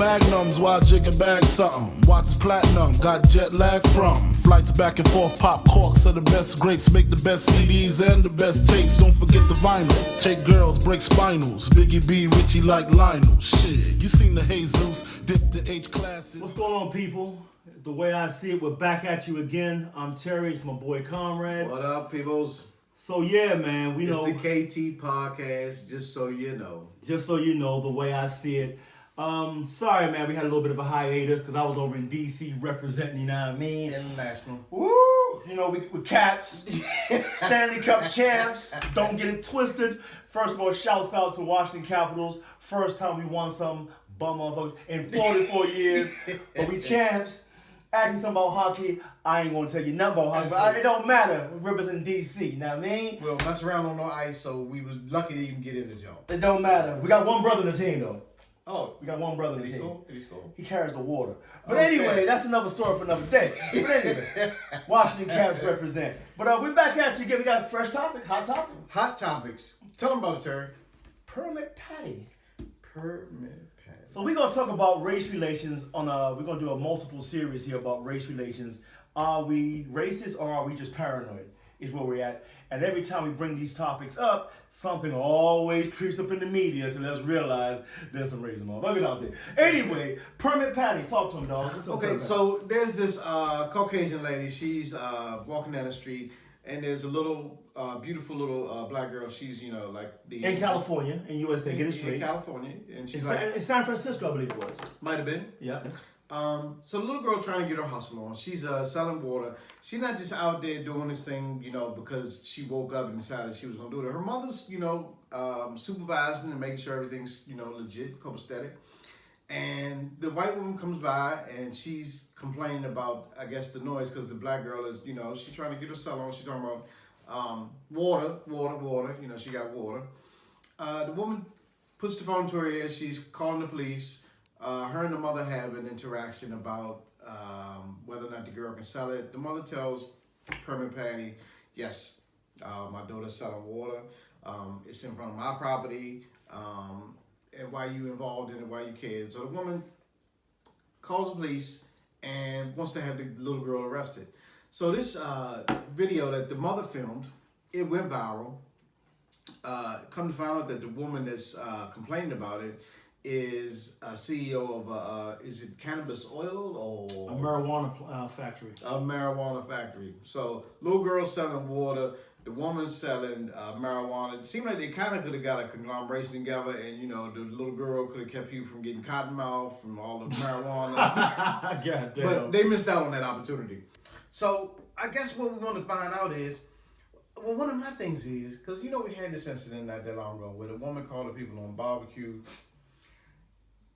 magnums while jigging bag something. Watch platinum, got jet lag from flights back and forth. Pop corks are the best grapes, make the best CDs and the best tapes. Don't forget the vinyl. Take girls, break spinals. Biggie B, Richie like Lionel. Shit, you seen the Jesus, dip the H classes. What's going on, people? The way I see it, we're back at you again. I'm Terry, it's my boy Comrade. What up, peoples? So yeah, man, we know. It's the KT podcast, just so you know. Just so you know, the way I see it. Sorry, man, we had a little bit of a hiatus because I was over in D.C. representing, you know what I mean? International. Woo! You know, we Caps, Stanley Cup champs. Don't get it twisted. First of all, shouts out to Washington Capitals. First time we won some bum motherfuckers in 44 years. But we champs. Asking something about hockey, I ain't gonna tell you nothing about hockey, but it don't matter. We represent DC, you know what I mean? Well, mess around on the ice, so we was lucky to even get in the jump. It don't matter. We got one brother in the team, though. Oh, we got one brother in the team. Did he score? He carries the water. But anyway, that's another story for another day. But anyway, Washington Caps represent. But we're back at you again. We got a fresh topic, hot topic. Hot topics. Tell them about it, Terry. Permit Patty. Permit. So we're gonna talk about race relations on we're gonna do a multiple series here about race relations. Are we racist or are we just paranoid? Is where we're at. And every time we bring these topics up, something always creeps up in the media to let us realize there's some racist motherfuckers out there. Anyway, Permit Patty, talk to him, dog. Okay, so there's this Caucasian lady. She's walking down the street, and there's a little beautiful little black girl. She's like in California, in USA. Get it straight. In California, and she's in San Francisco, I believe it was. Might have been. Yeah. So the little girl trying to get her hustle on. She's selling water. She's not just out there doing this thing, because she woke up and decided she was gonna do it. Her mother's, supervising and making sure everything's, legit, copacetic. And the white woman comes by and she's complaining about, I guess, the noise because the black girl is, she's trying to get her sell on. She's talking about water. She got water. The woman puts the phone to her ear. She's calling the police. Her and the mother have an interaction about whether or not the girl can sell it. The mother tells Permit Patty, yes, my daughter's selling water. It's in front of my property. And why you involved in it, why you cared. So the woman calls the police and wants to have the little girl arrested. So this video that the mother filmed, it went viral. Come to find out that the woman that's complaining about it is a CEO of is it cannabis oil or a marijuana factory? A marijuana factory. So little girl selling water, the woman's selling marijuana. It seemed like they kind of could have got a conglomeration together, and the little girl could have kept you from getting cotton mouth from all the marijuana. God damn. But they missed out on that opportunity. So I guess what we want to find out is, well, one of my things is, because we had this incident not that long ago where a woman called the people on barbecue.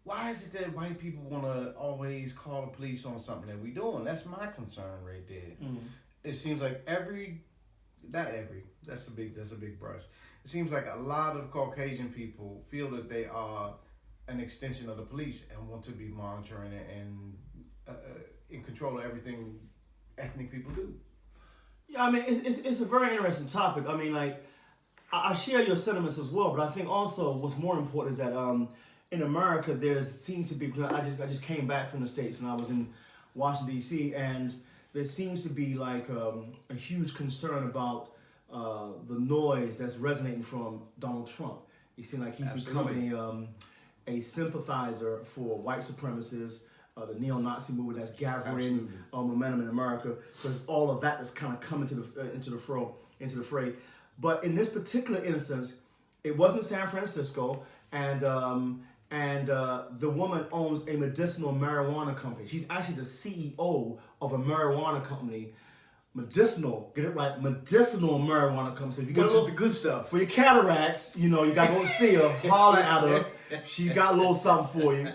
Why is it that white people want to always call the police on something that we doing? That's my concern right there. Mm. It seems like that's a big brush. It seems like a lot of Caucasian people feel that they are an extension of the police and want to be monitoring and in control of everything ethnic people do. Yeah, I mean, it's a very interesting topic. I mean, like, I share your sentiments as well, but I think also what's more important is that in America, there seems to be, I just came back from the States and I was in Washington, D.C., and there seems to be like a huge concern about the noise that's resonating from Donald Trump. You seem like he's becoming a sympathizer for white supremacists, the neo-Nazi movement that's gathering momentum in America. So it's all of that that's kind of coming into the fray. But in this particular instance, it wasn't San Francisco, and the woman owns a medicinal marijuana company. She's actually the CEO of a marijuana company. Medicinal, get it right, medicinal marijuana company. So if you got the good stuff. For your cataracts, you got to go see her, holler at her. She's got a little something for you.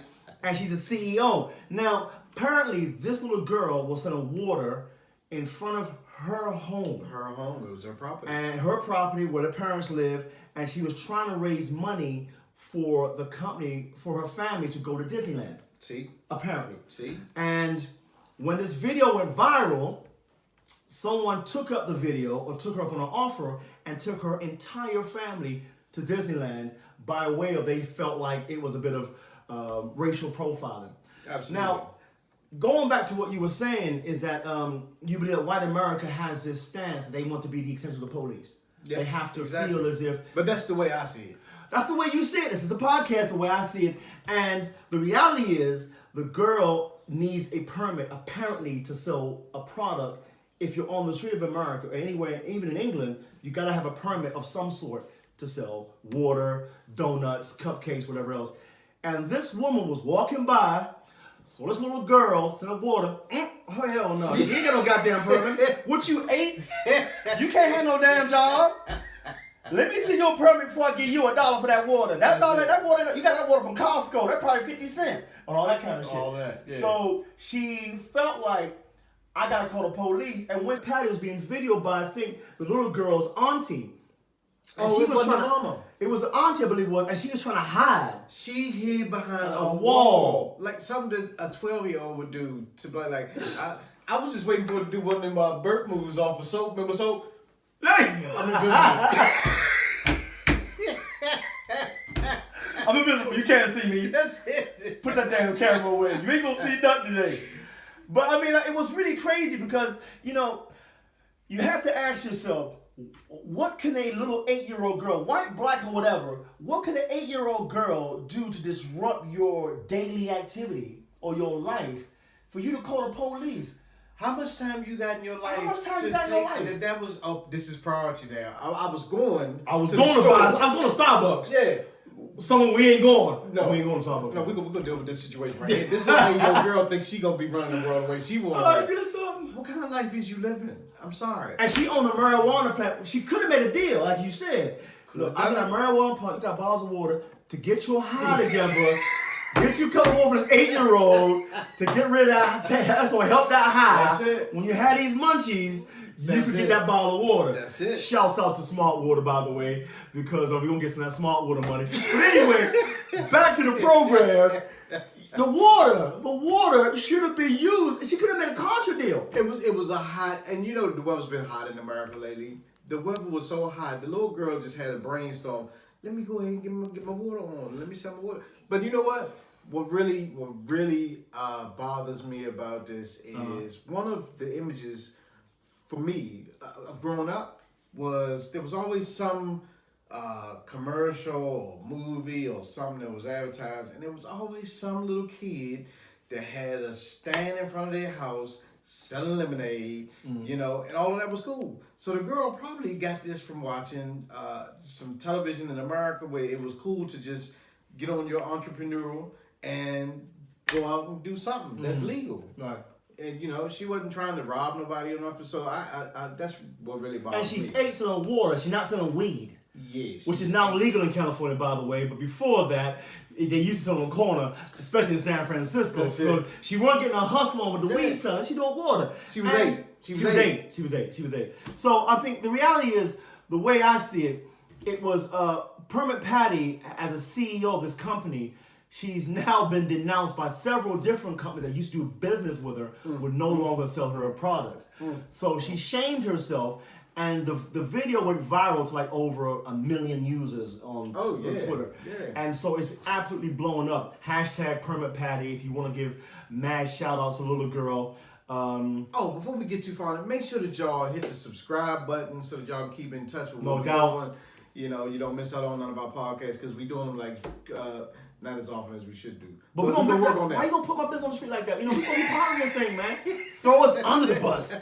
And she's the CEO. Now, apparently, this little girl was selling water in front of her home. Her home, it was her property. And her property where the parents live, and she was trying to raise money for the company, for her family to go to Disneyland. See? Apparently. See? And when this video went viral, someone took up the video or took her up on an offer and took her entire family to Disneyland by way of, they felt like it was a bit of racial profiling. Absolutely. Now, going back to what you were saying is that you believe that white America has this stance that they want to be the extension of the police. Yeah, they have to exactly. feel as if... But that's the way I see it. That's the way you see it. This is a podcast, the way I see it. And the reality is, the girl needs a permit, apparently, to sell a product. If you're on the street of America or anywhere, even in England, you got to have a permit of some sort to sell water, donuts, cupcakes, whatever else. And this woman was walking by, so this little girl selling water. Oh, hell no. You ain't got no goddamn permit. What you ate? You can't have no damn job. Let me see your permit before I give you $1 for that water. That water, you got that water from Costco. That's probably 50 cents. And all that kind of shit. All that, yeah. So she felt like, I gotta call the police. And when Patty was being videoed by, I think, the little girl's auntie. And It was the mama. It was the auntie, I believe it was, and she was trying to hide. She hid behind a wall. Like something a 12-year-old would do to be like, I was just waiting for her to do one of them Burt moves off of Soap. Remember Soap? I'm invisible. I'm invisible. You can't see me. That's it. Put that damn camera away. You ain't gonna see nothing today. But I mean, it was really crazy because, you know, you have to ask yourself, what can a little 8-year-old girl, white, black, or whatever, what can an 8-year-old girl do to disrupt your daily activity or your life for you to call the police? How much time you got in your life? How much time you got in your life? That was, this is priority now. I was going. I was to going the to store. I was going to Starbucks. Yeah. Someone, we ain't going. No. We ain't going to Starbucks. No, we're gonna deal with this situation right here. This is the way your girl thinks she gonna be running the world the way she wants. I did something. What kind of life is you living? I'm sorry. And she owned a marijuana plant. She could have made a deal, like you said. Look, I got a marijuana plant. You got bottles of water to get your high together. Get you coming over this 8-year-old to get rid of that. That's gonna help that high. That's it. When you have these munchies, you can get that bottle of water. That's it. Shouts out to Smart Water, by the way, because we're gonna get some of that Smart Water money. But anyway, back to the program. The water should have been used. She could have made a contra deal. It was a hot, and you know the weather's been hot in America lately. The weather was so hot. The little girl just had a brainstorm. Let me go ahead and get my water on. Let me sell my water. But you know what? What really bothers me about this is one of the images for me of growing up was there was always some commercial or movie or something that was advertised, and there was always some little kid that had a stand in front of their house selling lemonade, you know, and all of that was cool. So the girl probably got this from watching some television in America where it was cool to just get on your entrepreneurial and go out and do something that's legal. Right. And you know, she wasn't trying to rob nobody or nothing. So I that's what really bothers me. And she's selling water. She's not selling weed. Yes. Which is now legal in California, by the way. But before that, they used to sell on the corner, especially in San Francisco. That's so it. she wasn't getting a hustle on with the weed selling. She doing water. She was And 8. She was 8. She was 8. So I think the reality is, the way I see it, it was Permit Patty, as a CEO of this company, she's now been denounced by several different companies that used to do business with her, would no longer sell her products. So she shamed herself, and the video went viral to like over 1 million users on Twitter. Yeah. And so it's absolutely blowing up. Hashtag Permit Patty if you want to give mad shout outs to the little girl. Before we get too far, make sure that y'all hit the subscribe button so that y'all can keep in touch with what we're doing. You know, you don't miss out on none of our podcasts because we do them like not as often as we should do. But we're gonna work on that. Why you gonna put my business on the street like that? You know, we're supposed to be part of this thing, man. Throw us under the bus.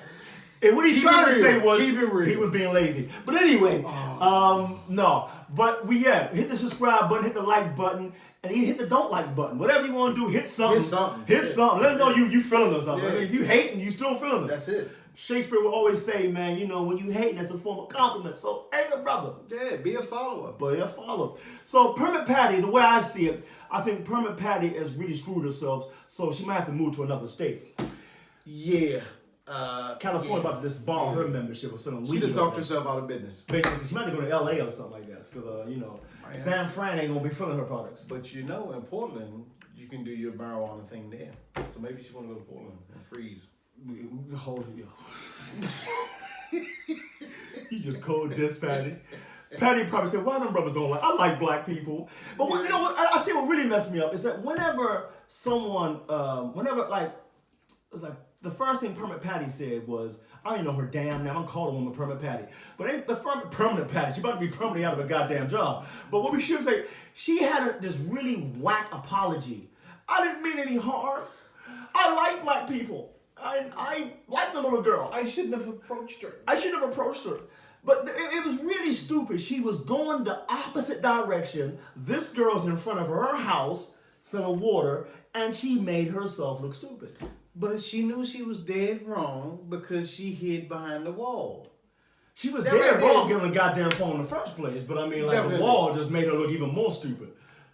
And what he trying to say was he was being lazy. But anyway, no. But hit the subscribe button, hit the like button, and even hit the don't like button. Whatever you want to do, hit something. Hit something. Let them know you feeling or something. Yeah. If you hating, you still feeling it. That's it. Shakespeare would always say, man, you know, when you hating, that's a form of compliment. So, hey, the brother. Yeah, be a follower. Be a follower. So, Permit Patty, the way I see it, I think Permit Patty has really screwed herself, so she might have to move to another state. Yeah. California about to disbar her membership or something. She done talked herself out of business. Basically, she might have to go to LA or something like that, because, you know, San Fran ain't going to be filling her products. But you know, in Portland, you can do your marijuana thing there. So maybe she want to go to Portland and freeze. You just cold diss Patty. Patty probably said, "Why them brothers don't like? I like black people." But you know what? I tell you what really messed me up is that whenever someone, whenever like, it was like the first thing Permanent Patty said was, I don't even know her damn name. I'm calling a woman Permanent Patty, but ain't the Permanent Patty? She about to be permanently out of a goddamn job. But what we should say, she had this really whack apology. I didn't mean any harm. I like black people. I like the little girl. I shouldn't have approached her. But it was really stupid. She was going the opposite direction. This girl's in front of her house, selling water, and she made herself look stupid. But she knew she was dead wrong because she hid behind the wall. She was dead wrong getting a goddamn phone in the first place. But I mean, like the wall just made her look even more stupid.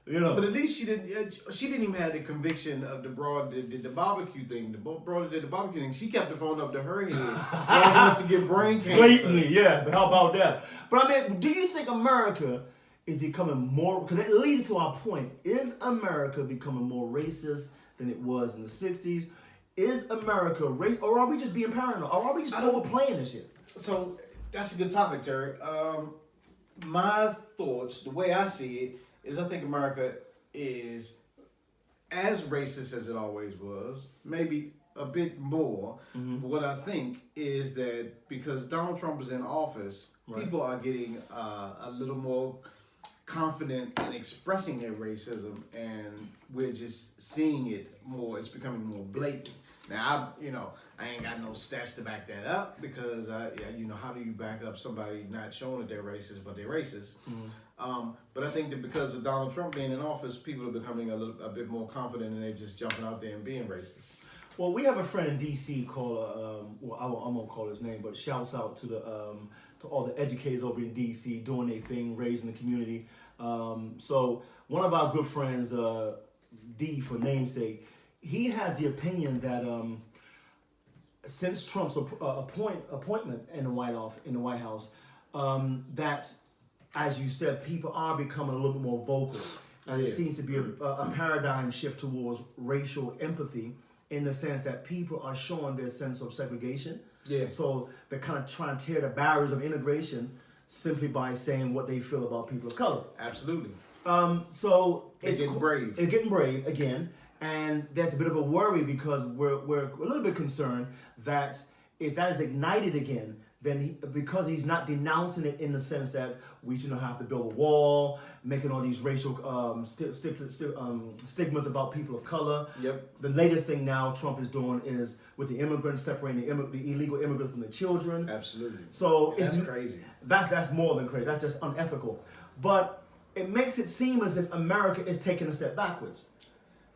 You know. But at least she didn't. She didn't even have the conviction of the broad that did the barbecue thing. The broad that did the barbecue thing. She kept the phone up to her head, long enough to get brain cancer. Blatantly, yeah. But how about that? But I mean, do you think America is becoming more? Because it leads to our point: is America becoming more racist than it was in the '60s? Is America race, or are we just being paranoid? Or are we just overplaying this shit? So that's a good topic, Terry. My thoughts, the way I see it, is I think America is as racist as it always was, maybe a bit more. Mm-hmm. But what I think is that because Donald Trump is in office, people are getting a little more confident in expressing their racism, and we're just seeing it more. It's becoming more blatant. Now, I ain't got no stats to back that up because, how do you back up somebody not showing that they're racist, but they're racist? Mm-hmm. But I think that because of Donald Trump being in office, people are becoming a bit more confident and they're just jumping out there and being racist. Well, we have a friend in D.C. called, I won't call his name, but shouts out to to all the educators over in D.C. doing their thing, raising the community. So one of our good friends, D for namesake, he has the opinion that since Trump's appointment in the White House, that, as you said, people are becoming a little bit more vocal, and it seems to be a paradigm shift towards racial empathy, in the sense that people are showing their sense of segregation. Yeah. So they're kind of trying to tear the barriers of integration simply by saying what they feel about people of color. Absolutely. So it's getting brave. It's getting brave again. And there's a bit of a worry because we're a little bit concerned that if that is ignited again, then because he's not denouncing it in the sense that we shouldn't have to build a wall, making all these racial stigmas about people of color. Yep. The latest thing now Trump is doing is with the immigrants, separating the illegal immigrants from the children. Absolutely. So that's crazy. That's more than crazy. That's just unethical. But it makes it seem as if America is taking a step backwards.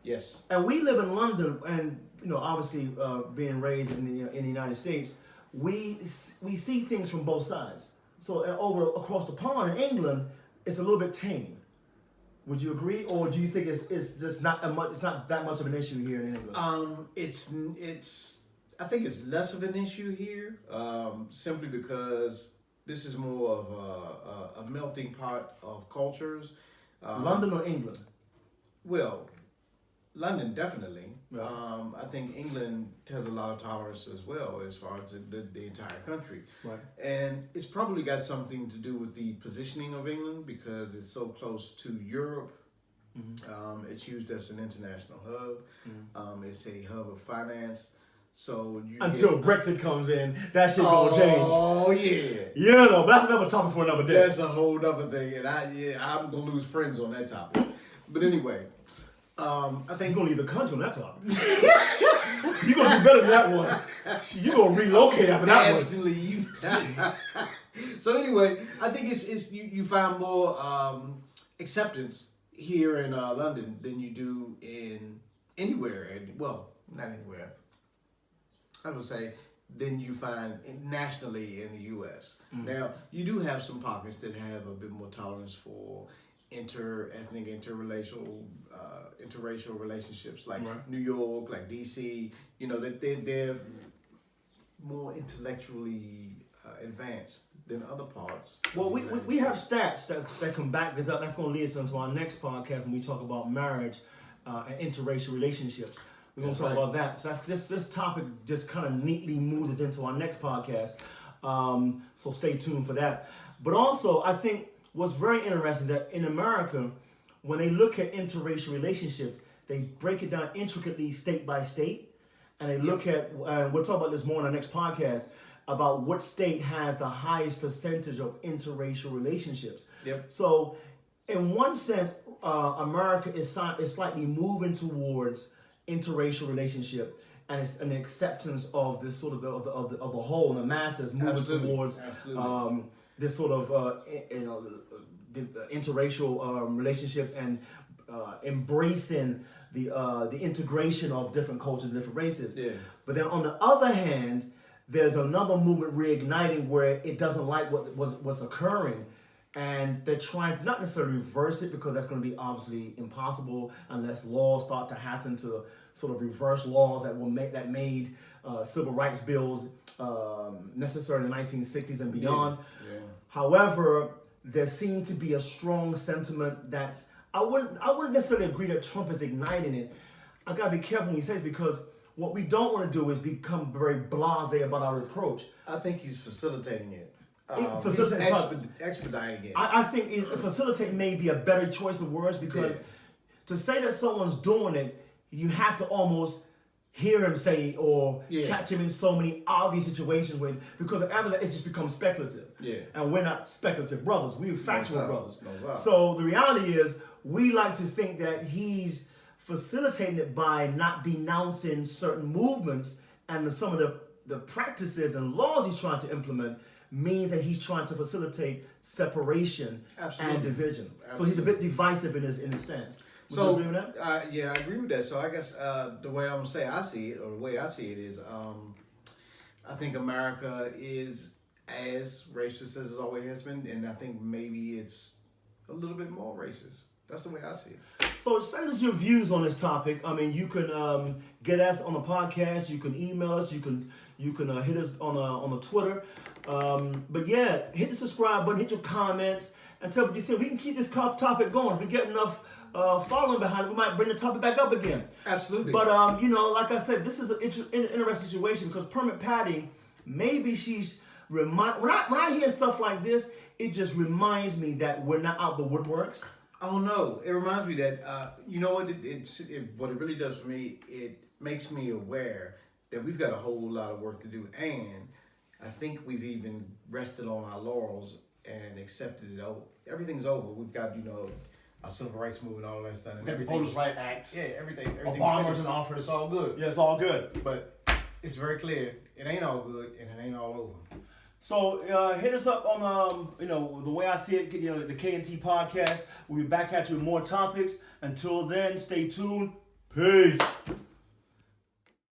Yes. And we live in London, and obviously being raised in the United States, we see things from both sides. So across the pond in England, it's a little bit tame. Would you agree, or do you think it's just not it's not that much of an issue here in England? I think it's less of an issue here, simply because this is more of a melting pot of cultures. London or England? Well, London, definitely. Right. I think England has a lot of tolerance as well as far as the entire country. Right. And it's probably got something to do with the positioning of England because it's so close to Europe. Mm-hmm. It's used as an international hub. Mm-hmm. It's a hub of finance. So until Brexit comes in, that shit gonna change. Oh yeah. But that's another topic for another day. That's a whole other thing, and I'm gonna lose friends on that topic. But anyway. I think you're gonna leave the country on that topic. You're gonna do better than that one. You're gonna relocate after that one. Leave. So anyway, I think it's you find more acceptance here in London than you do in anywhere. Well, not anywhere. I would say than you find nationally in the U.S. Mm-hmm. Now you do have some pockets that have a bit more tolerance for inter-ethnic, interracial relationships, like New York, like D.C. That they're more intellectually advanced than other parts. Well, we have stats that can back this up. That's going to lead us into our next podcast when we talk about marriage and interracial relationships. We're going to talk about that. So this topic just kind of neatly moves us into our next podcast. So stay tuned for that. But also, I think what's very interesting is that in America, when they look at interracial relationships, they break it down intricately state by state, and they look at, we'll talk about this more in our next podcast, about what state has the highest percentage of interracial relationships. Yep. So, in one sense, America is slightly moving towards interracial relationship, and it's an acceptance of this sort of the whole, and the masses moving Absolutely. towards this sort of the interracial relationships, and embracing the integration of different cultures and different races. Yeah. But then on the other hand, there's another movement reigniting where it doesn't like what's occurring, and they're trying not necessarily reverse it, because that's going to be obviously impossible unless laws start to happen to sort of reverse laws that made civil rights bills necessary in the 1960s and beyond. Yeah. However, there seems to be a strong sentiment that I wouldn't necessarily agree that Trump is igniting it. I gotta be careful when he says it, because what we don't want to do is become very blasé about our approach. I think he's facilitating it. He's Expediting it. I think facilitate may be a better choice of words, because to say that someone's doing it, you have to almost hear him say or catch him in so many obvious situations because after that it just becomes speculative. Yeah. And we're not speculative brothers. We're factual brothers. No doubt. So the reality is, we like to think that he's facilitating it by not denouncing certain movements, and some of the practices and laws he's trying to implement means that he's trying to facilitate separation and division. Absolutely. So he's a bit divisive in his stance. Would you agree with that? Yeah, I agree with that. So I guess the way I'm gonna say I see it, or the way I see it is, I think America is as racist as it always has been, and I think maybe it's a little bit more racist. That's the way I see it. So send us your views on this topic. I mean, you can get us on the podcast. You can email us. You can hit us on the Twitter. But yeah, hit the subscribe button. Hit your comments and tell what you think. We can keep this topic going. If we get enough following behind it, we might bring the topic back up again. Absolutely. But like I said, this is an interesting situation, because Permit Patty, maybe she's when I hear stuff like this, it just reminds me that we're not out the woodworks. Oh no! It reminds me that you know what what it really does for me. It makes me aware that we've got a whole lot of work to do, and I think we've even rested on our laurels and accepted it. Everything's over. We've got our civil rights movement, all that's done, and everything. Voters' Right Act. Yeah, everything's Obama's finished. in office. It's all good. Yeah, it's all good. But it's very clear it ain't all good and it ain't all over. So hit us up on the way I see it, the K&T podcast. We'll be back at you with more topics. Until then, stay tuned. Peace.